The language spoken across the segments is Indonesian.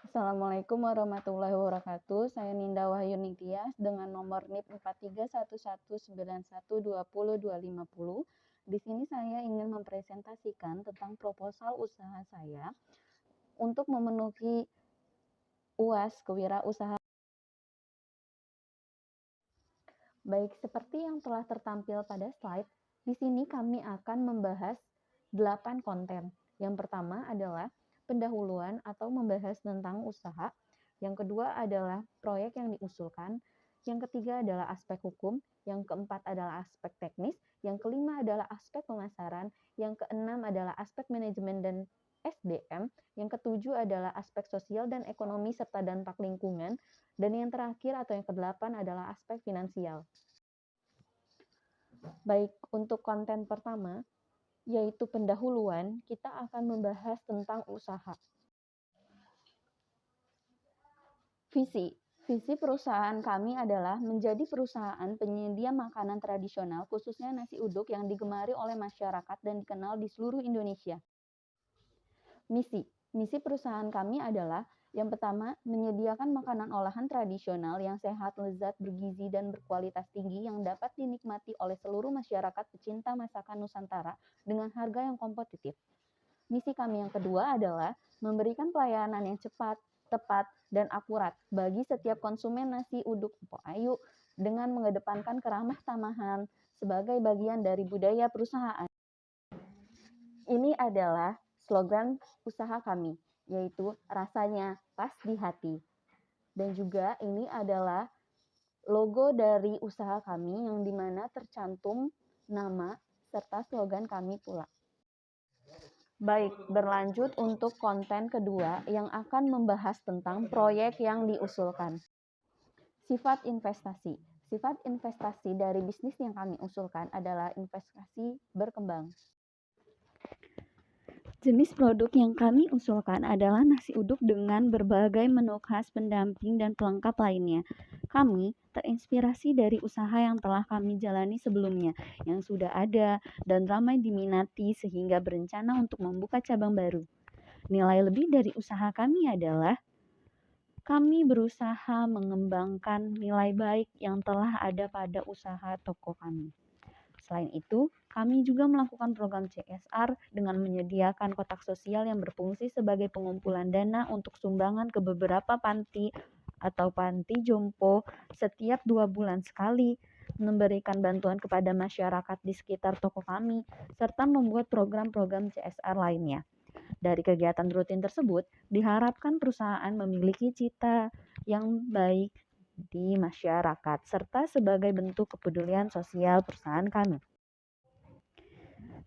Assalamualaikum warahmatullahi wabarakatuh. Saya Ninda Wahyuni Tias dengan nomor NIP 431191202050. Di sini saya ingin mempresentasikan tentang proposal usaha saya untuk memenuhi UAS kewirausahaan. Baik, seperti yang telah tertampil pada slide, di sini kami akan membahas 8 konten. Yang pertama adalah pendahuluan atau membahas tentang usaha. Yang kedua adalah proyek yang diusulkan. Yang ketiga adalah aspek hukum. Yang keempat adalah aspek teknis. Yang kelima adalah aspek pemasaran. Yang keenam adalah aspek manajemen dan SDM. Yang ketujuh adalah aspek sosial dan ekonomi serta dampak lingkungan. Dan yang terakhir atau yang kedelapan adalah aspek finansial. Baik, untuk konten pertama, yaitu pendahuluan, kita akan membahas tentang usaha. Visi perusahaan kami adalah menjadi perusahaan penyedia makanan tradisional, khususnya nasi uduk yang digemari oleh masyarakat dan dikenal di seluruh Indonesia. Misi perusahaan kami adalah yang pertama, menyediakan makanan olahan tradisional yang sehat, lezat, bergizi, dan berkualitas tinggi yang dapat dinikmati oleh seluruh masyarakat pecinta masakan Nusantara dengan harga yang kompetitif. Misi kami yang kedua adalah memberikan pelayanan yang cepat, tepat, dan akurat bagi setiap konsumen nasi uduk Mpok Ayu dengan mengedepankan keramah tamahan sebagai bagian dari budaya perusahaan. Ini adalah slogan usaha kami, yaitu rasanya pas di hati. Dan juga ini adalah logo dari usaha kami yang dimana tercantum nama serta slogan kami pula. Baik, berlanjut untuk konten kedua yang akan membahas tentang proyek yang diusulkan. Sifat investasi. Sifat investasi dari bisnis yang kami usulkan adalah investasi berkembang. Jenis produk yang kami usulkan adalah nasi uduk dengan berbagai menu khas pendamping dan pelengkap lainnya. Kami terinspirasi dari usaha yang telah kami jalani sebelumnya, yang sudah ada dan ramai diminati sehingga berencana untuk membuka cabang baru. Nilai lebih dari usaha kami adalah kami berusaha mengembangkan nilai baik yang telah ada pada usaha toko kami. Selain itu, kami juga melakukan program CSR dengan menyediakan kotak sosial yang berfungsi sebagai pengumpulan dana untuk sumbangan ke beberapa panti atau panti jompo setiap 2 bulan sekali, memberikan bantuan kepada masyarakat di sekitar toko kami, serta membuat program-program CSR lainnya. Dari kegiatan rutin tersebut, diharapkan perusahaan memiliki cita yang baik di masyarakat, serta sebagai bentuk kepedulian sosial perusahaan kami.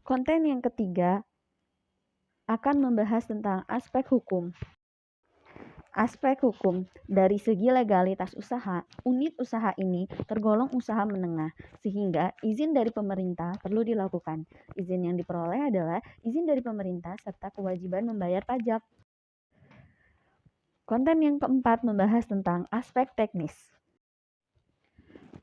Konten yang ketiga akan membahas tentang aspek hukum. Aspek hukum, dari segi legalitas usaha, unit usaha ini tergolong usaha menengah, sehingga izin dari pemerintah perlu dilakukan. Izin yang diperoleh adalah izin dari pemerintah serta kewajiban membayar pajak. Konten yang keempat membahas tentang aspek teknis.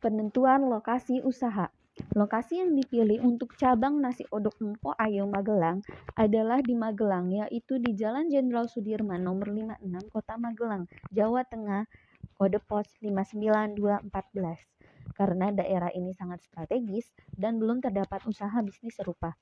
Penentuan lokasi usaha. Lokasi yang dipilih untuk cabang nasi uduk Mpok Ayu Magelang adalah di Magelang, yaitu di Jalan Jenderal Sudirman nomor 56 Kota Magelang, Jawa Tengah, kode pos 59214. Karena daerah ini sangat strategis dan belum terdapat usaha bisnis serupa.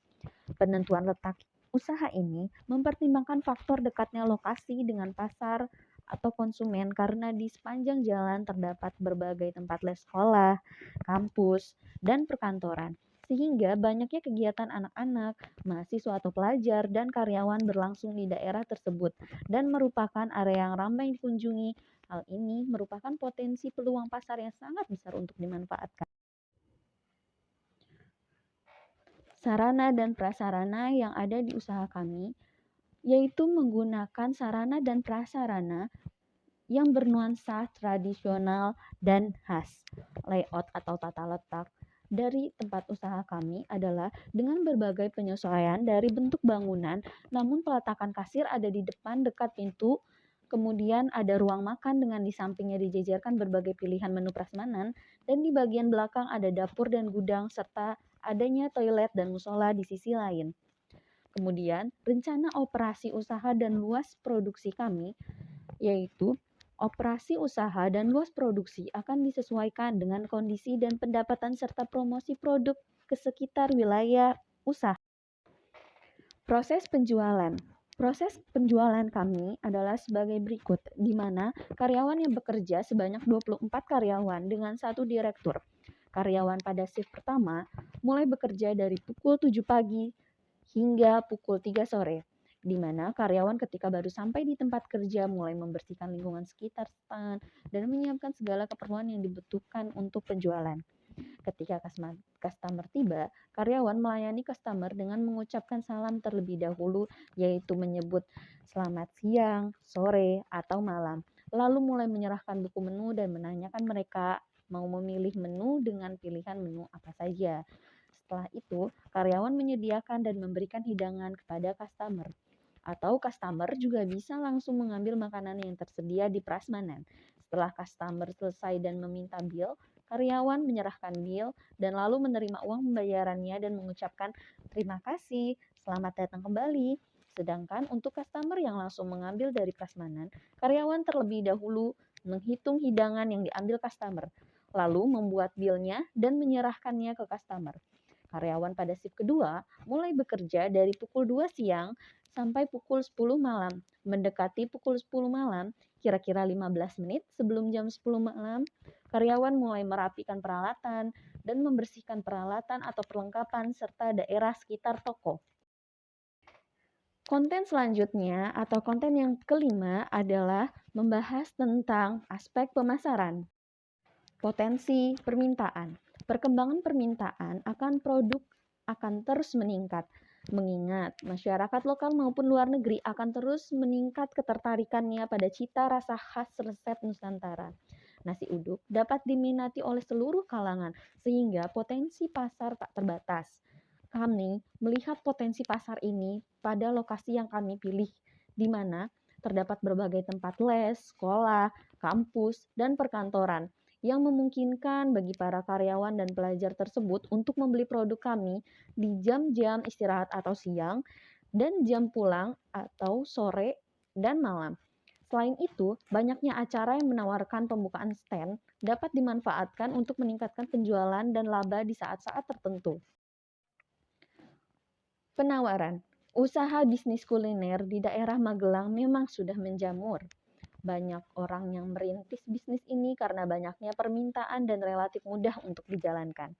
Penentuan letak usaha ini mempertimbangkan faktor dekatnya lokasi dengan pasar atau konsumen karena di sepanjang jalan terdapat berbagai tempat les sekolah, kampus, dan perkantoran. Sehingga banyaknya kegiatan anak-anak, mahasiswa atau pelajar, dan karyawan berlangsung di daerah tersebut dan merupakan area yang ramai dikunjungi. Hal ini merupakan potensi peluang pasar yang sangat besar untuk dimanfaatkan. Sarana dan prasarana yang ada di usaha kami yaitu menggunakan sarana dan prasarana yang bernuansa tradisional dan khas. Layout atau tata letak dari tempat usaha kami adalah dengan berbagai penyesuaian dari bentuk bangunan, namun peletakan kasir ada di depan dekat pintu, kemudian ada ruang makan dengan di sampingnya dijajarkan berbagai pilihan menu prasmanan, dan di bagian belakang ada dapur dan gudang serta adanya toilet dan musola di sisi lain. Kemudian, rencana operasi usaha dan luas produksi kami yaitu operasi usaha dan luas produksi akan disesuaikan dengan kondisi dan pendapatan serta promosi produk ke sekitar wilayah usaha. Proses penjualan. Proses penjualan kami adalah sebagai berikut, di mana karyawan yang bekerja sebanyak 24 karyawan dengan satu direktur. Karyawan pada shift pertama mulai bekerja dari pukul 7 pagi hingga pukul 3 sore, di mana karyawan ketika baru sampai di tempat kerja mulai membersihkan lingkungan sekitar stand dan menyiapkan segala keperluan yang dibutuhkan untuk penjualan. Ketika customer tiba, karyawan melayani customer dengan mengucapkan salam terlebih dahulu, yaitu menyebut selamat siang, sore, atau malam. Lalu mulai menyerahkan buku menu dan menanyakan mereka mau memilih menu dengan pilihan menu apa saja. Setelah itu, karyawan menyediakan dan memberikan hidangan kepada customer. Atau customer juga bisa langsung mengambil makanan yang tersedia di prasmanan. Setelah customer selesai dan meminta bill, karyawan menyerahkan bill dan lalu menerima uang pembayarannya dan mengucapkan terima kasih, selamat datang kembali. Sedangkan untuk customer yang langsung mengambil dari prasmanan, karyawan terlebih dahulu menghitung hidangan yang diambil customer, lalu membuat billnya dan menyerahkannya ke customer. Karyawan pada shift kedua mulai bekerja dari pukul 2 siang sampai pukul 10 malam. Mendekati pukul 10 malam, kira-kira 15 menit sebelum jam 10 malam, karyawan mulai merapikan peralatan dan membersihkan peralatan atau perlengkapan serta daerah sekitar toko. Konten selanjutnya atau konten yang kelima adalah membahas tentang aspek pemasaran. Potensi permintaan. Perkembangan permintaan akan produk akan terus meningkat. Mengingat masyarakat lokal maupun luar negeri akan terus meningkat ketertarikannya pada cita rasa khas resep Nusantara. Nasi uduk dapat diminati oleh seluruh kalangan sehingga potensi pasar tak terbatas. Kami melihat potensi pasar ini pada lokasi yang kami pilih, di mana terdapat berbagai tempat les, sekolah, kampus, dan perkantoran yang memungkinkan bagi para karyawan dan pelajar tersebut untuk membeli produk kami di jam-jam istirahat atau siang dan jam pulang atau sore dan malam. Selain itu, banyaknya acara yang menawarkan pembukaan stand dapat dimanfaatkan untuk meningkatkan penjualan dan laba di saat-saat tertentu. Penawaran. Usaha bisnis kuliner di daerah Magelang memang sudah menjamur. Banyak orang yang merintis bisnis ini karena banyaknya permintaan dan relatif mudah untuk dijalankan.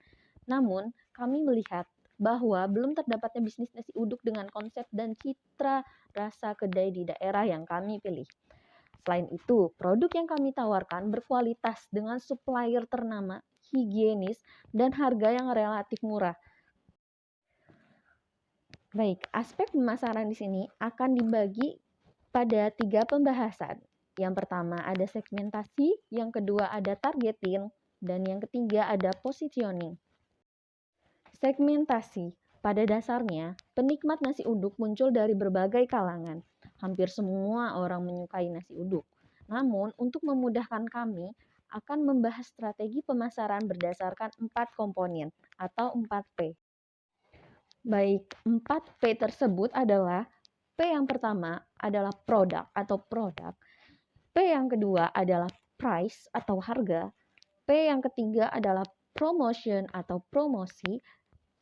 Namun, kami melihat bahwa belum terdapatnya bisnis nasi uduk dengan konsep dan citra rasa kedai di daerah yang kami pilih. Selain itu, produk yang kami tawarkan berkualitas dengan supplier ternama, higienis, dan harga yang relatif murah. Baik, aspek pemasaran di sini akan dibagi pada 3 pembahasan. Yang pertama ada segmentasi, yang kedua ada targeting, dan yang ketiga ada positioning. Segmentasi. Pada dasarnya, penikmat nasi uduk muncul dari berbagai kalangan. Hampir semua orang menyukai nasi uduk. Namun, untuk memudahkan kami, akan membahas strategi pemasaran berdasarkan 4 komponen atau 4P. Baik, 4P tersebut adalah P yang pertama adalah produk atau produk. P yang kedua adalah price atau harga. P yang ketiga adalah promotion atau promosi.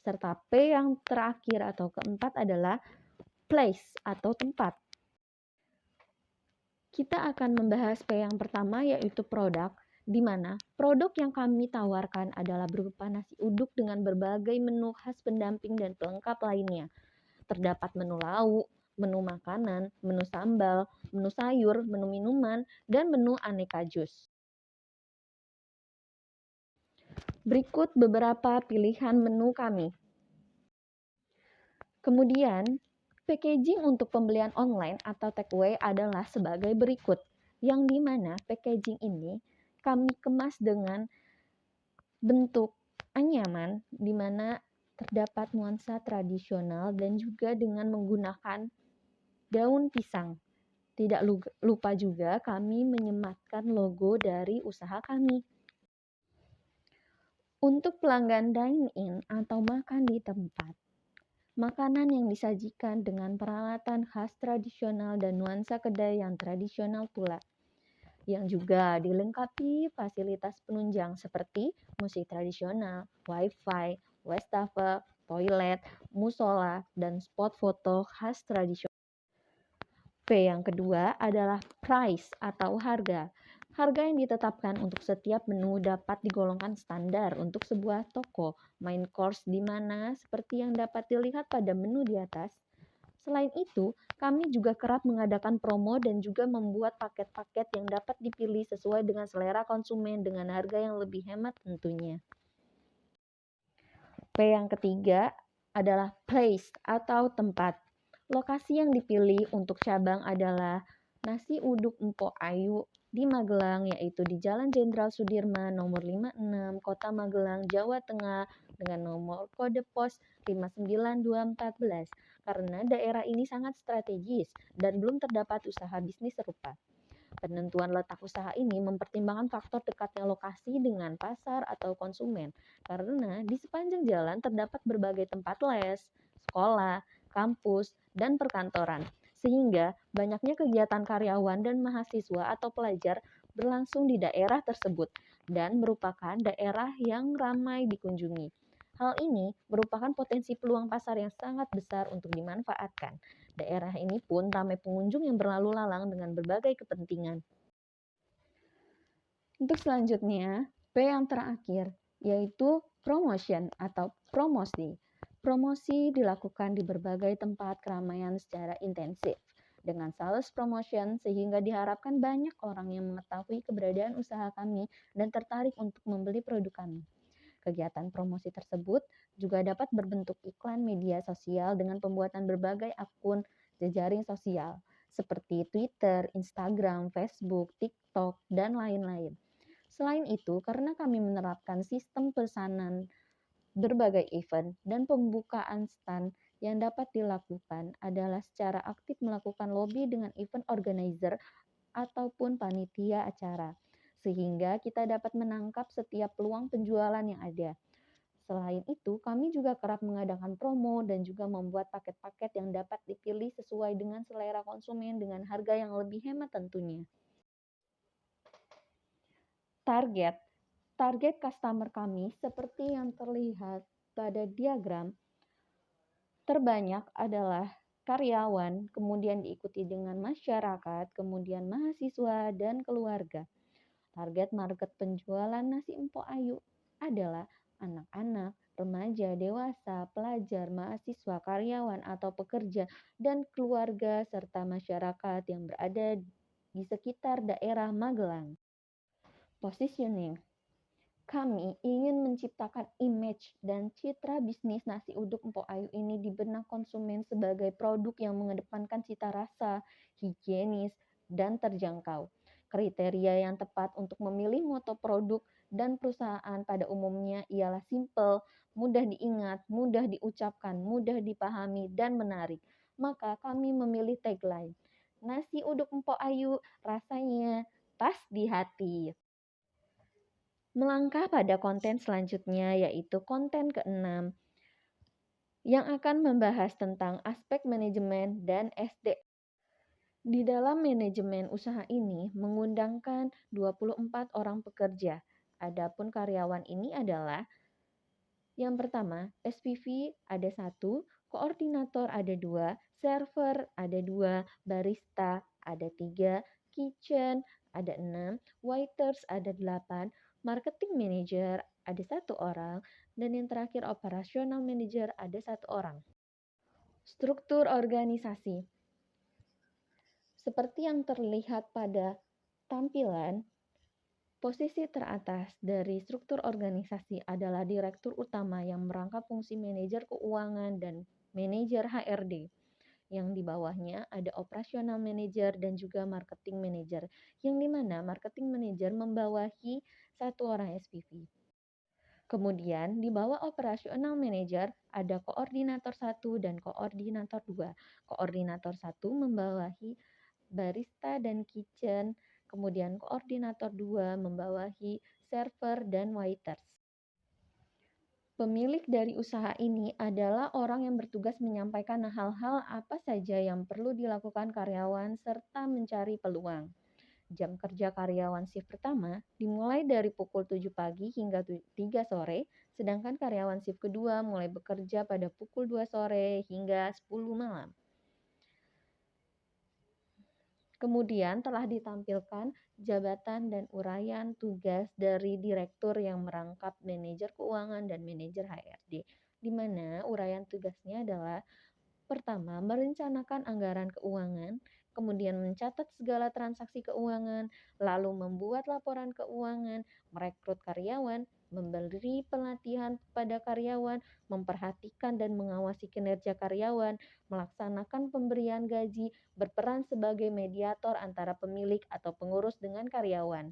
Serta P yang terakhir atau keempat adalah place atau tempat. Kita akan membahas P yang pertama yaitu produk, di mana produk yang kami tawarkan adalah berupa nasi uduk dengan berbagai menu khas pendamping dan pelengkap lainnya. Terdapat menu lauk, menu makanan, menu sambal, menu sayur, menu minuman, dan menu aneka jus. Berikut beberapa pilihan menu kami. Kemudian, packaging untuk pembelian online atau takeaway adalah sebagai berikut, yang dimana packaging ini kami kemas dengan bentuk anyaman, di mana terdapat nuansa tradisional dan juga dengan menggunakan daun pisang. Tidak lupa juga kami menyematkan logo dari usaha kami. Untuk pelanggan dine-in atau makan di tempat, makanan yang disajikan dengan peralatan khas tradisional dan nuansa kedai yang tradisional pula. yang juga dilengkapi fasilitas penunjang seperti musik tradisional, wifi, wastafel, toilet, musola, dan spot foto khas tradisional. P yang kedua adalah price atau harga. Harga yang ditetapkan untuk setiap menu dapat digolongkan standar untuk sebuah toko. Main course di mana seperti yang dapat dilihat pada menu di atas. Selain itu, kami juga kerap mengadakan promo dan juga membuat paket-paket yang dapat dipilih sesuai dengan selera konsumen dengan harga yang lebih hemat tentunya. P yang ketiga adalah place atau tempat. Lokasi yang dipilih untuk cabang adalah Nasi Uduk Empok Ayu di Magelang, yaitu di Jalan Jenderal Sudirman nomor 56, Kota Magelang, Jawa Tengah dengan nomor kode pos 59214 karena daerah ini sangat strategis dan belum terdapat usaha bisnis serupa. Penentuan letak usaha ini mempertimbangkan faktor dekatnya lokasi dengan pasar atau konsumen, karena di sepanjang jalan terdapat berbagai tempat les, sekolah, kampus, dan perkantoran, sehingga banyaknya kegiatan karyawan dan mahasiswa atau pelajar berlangsung di daerah tersebut dan merupakan daerah yang ramai dikunjungi. Hal ini merupakan potensi peluang pasar yang sangat besar untuk dimanfaatkan. Daerah ini pun ramai pengunjung yang berlalu lalang dengan berbagai kepentingan. Untuk selanjutnya, P yang terakhir, yaitu promotion atau promosi. Promosi dilakukan di berbagai tempat keramaian secara intensif dengan sales promotion sehingga diharapkan banyak orang yang mengetahui keberadaan usaha kami dan tertarik untuk membeli produk kami. Kegiatan promosi tersebut juga dapat berbentuk iklan media sosial dengan pembuatan berbagai akun jejaring sosial seperti Twitter, Instagram, Facebook, TikTok, dan lain-lain. Selain itu, karena kami menerapkan sistem pesanan berbagai event dan pembukaan stand yang dapat dilakukan adalah secara aktif melakukan lobby dengan event organizer ataupun panitia acara, sehingga kita dapat menangkap setiap peluang penjualan yang ada. Selain itu, kami juga kerap mengadakan promo dan juga membuat paket-paket yang dapat dipilih sesuai dengan selera konsumen dengan harga yang lebih hemat tentunya. Target. Target customer kami seperti yang terlihat pada diagram terbanyak adalah karyawan, kemudian diikuti dengan masyarakat, kemudian mahasiswa, dan keluarga. Target market penjualan nasi empok ayu adalah anak-anak, remaja, dewasa, pelajar, mahasiswa, karyawan atau pekerja, dan keluarga serta masyarakat yang berada di sekitar daerah Magelang. Positioning. Kami ingin menciptakan image dan citra bisnis nasi uduk empok ayu ini di benak konsumen sebagai produk yang mengedepankan cita rasa, higienis, dan terjangkau. Kriteria yang tepat untuk memilih moto produk dan perusahaan pada umumnya ialah simple, mudah diingat, mudah diucapkan, mudah dipahami, dan menarik. Maka kami memilih tagline, nasi uduk empok ayu rasanya pas di hati. Melangkah pada konten selanjutnya yaitu konten ke-6 yang akan membahas tentang aspek manajemen dan SD. Di dalam manajemen usaha ini mengundangkan 24 orang pekerja. Adapun karyawan ini adalah yang pertama, SPV ada 1, koordinator ada 2, server ada 2, barista ada 3, kitchen ada 6, waiters ada 8, marketing manager ada 1 orang, dan yang terakhir operasional manager ada 1 orang. Struktur organisasi. Seperti yang terlihat pada tampilan, posisi teratas dari struktur organisasi adalah direktur utama yang merangkap fungsi manajer keuangan dan manajer HRD. Yang di bawahnya ada operasional manager dan juga marketing manager, yang dimana marketing manager membawahi 1 orang SPV. Kemudian di bawah operasional manager ada koordinator 1 dan koordinator 2. Koordinator 1 membawahi barista dan kitchen, kemudian koordinator 2 membawahi server dan waiters. Pemilik dari usaha ini adalah orang yang bertugas menyampaikan hal-hal apa saja yang perlu dilakukan karyawan serta mencari peluang. Jam kerja karyawan shift pertama dimulai dari pukul 7 pagi hingga 3 sore, sedangkan karyawan shift kedua mulai bekerja pada pukul 2 sore hingga 10 malam. Kemudian telah ditampilkan jabatan dan uraian tugas dari direktur yang merangkap manajer keuangan dan manajer HRD, di mana uraian tugasnya adalah: pertama, merencanakan anggaran keuangan, kemudian mencatat segala transaksi keuangan, lalu membuat laporan keuangan, merekrut karyawan, memberi pelatihan kepada karyawan, memperhatikan dan mengawasi kinerja karyawan, melaksanakan pemberian gaji, berperan sebagai mediator antara pemilik atau pengurus dengan karyawan.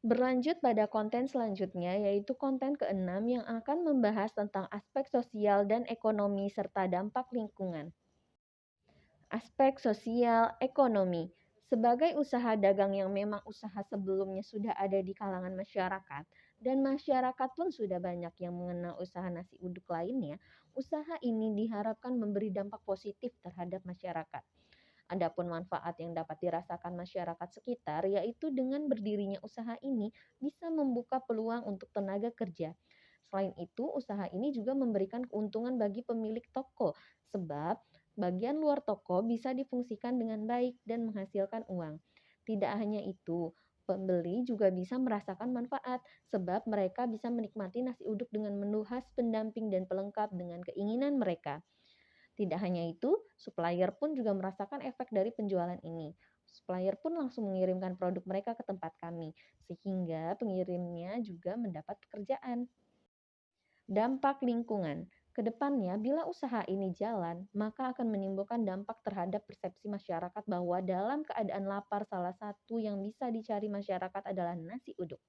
Berlanjut pada konten selanjutnya, yaitu konten ke-6 yang akan membahas tentang aspek sosial dan ekonomi serta dampak lingkungan. Aspek sosial ekonomi. Sebagai usaha dagang yang memang usaha sebelumnya sudah ada di kalangan masyarakat, dan masyarakat pun sudah banyak yang mengenal usaha nasi uduk lainnya, usaha ini diharapkan memberi dampak positif terhadap masyarakat. Adapun manfaat yang dapat dirasakan masyarakat sekitar, yaitu dengan berdirinya usaha ini bisa membuka peluang untuk tenaga kerja. Selain itu, usaha ini juga memberikan keuntungan bagi pemilik toko, sebab bagian luar toko bisa difungsikan dengan baik dan menghasilkan uang. Tidak hanya itu, pembeli juga bisa merasakan manfaat, sebab mereka bisa menikmati nasi uduk dengan menu khas pendamping dan pelengkap dengan keinginan mereka. Tidak hanya itu, supplier pun juga merasakan efek dari penjualan ini. Supplier pun langsung mengirimkan produk mereka ke tempat kami, sehingga pengirimnya juga mendapat pekerjaan. Dampak lingkungan. Kedepannya, bila usaha ini jalan, maka akan menimbulkan dampak terhadap persepsi masyarakat bahwa dalam keadaan lapar, salah satu yang bisa dicari masyarakat adalah nasi uduk.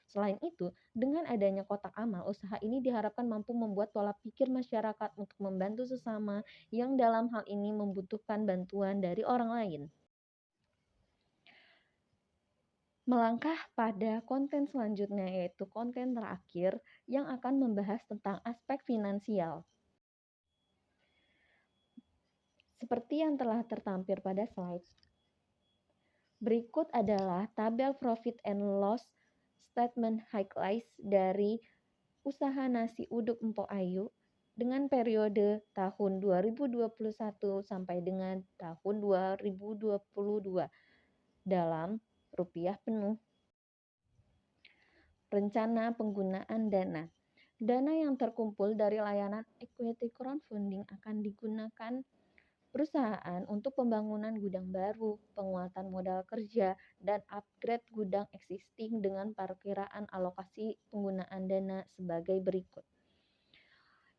Selain itu, dengan adanya kotak amal, usaha ini diharapkan mampu membuat pola pikir masyarakat untuk membantu sesama yang dalam hal ini membutuhkan bantuan dari orang lain. Melangkah pada konten selanjutnya, yaitu konten terakhir yang akan membahas tentang aspek finansial. Seperti yang telah tertampil pada slide, berikut adalah tabel profit and loss statement highlights dari usaha nasi uduk Mpok Ayu dengan periode tahun 2021 sampai dengan tahun 2022 dalam rupiah penuh. Rencana penggunaan dana. Dana yang terkumpul dari layanan equity crowdfunding akan digunakan perusahaan untuk pembangunan gudang baru, penguatan modal kerja, dan upgrade gudang existing dengan perkiraan alokasi penggunaan dana sebagai berikut,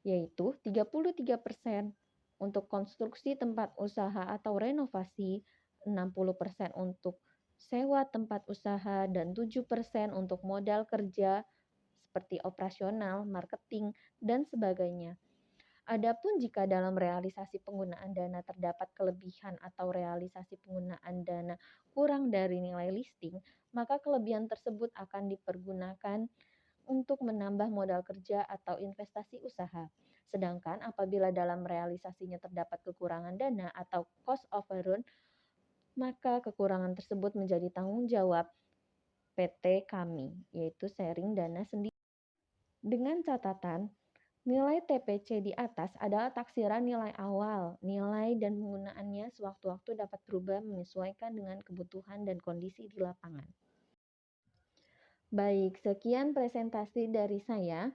yaitu 33% untuk konstruksi tempat usaha atau renovasi, 60% untuk sewa tempat usaha, dan 7% untuk modal kerja seperti operasional, marketing, dan sebagainya. Adapun jika dalam realisasi penggunaan dana terdapat kelebihan atau realisasi penggunaan dana kurang dari nilai listing, maka kelebihan tersebut akan dipergunakan untuk menambah modal kerja atau investasi usaha. Sedangkan apabila dalam realisasinya terdapat kekurangan dana atau cost overrun, maka kekurangan tersebut menjadi tanggung jawab PT kami, yaitu sharing dana sendiri. Dengan catatan, nilai TPC di atas adalah taksiran nilai awal. Nilai dan penggunaannya sewaktu-waktu dapat berubah menyesuaikan dengan kebutuhan dan kondisi di lapangan. Baik, sekian presentasi dari saya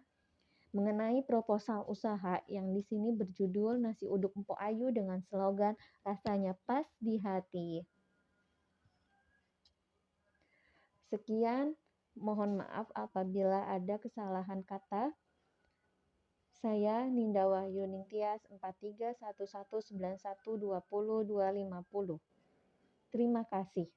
mengenai proposal usaha yang di sini berjudul Nasi Uduk Mpok Ayu dengan slogan rasanya pas di hati. Sekian, mohon maaf apabila ada kesalahan kata. Saya Ninda Wahyu Ningtyas 431191200250. Terima kasih.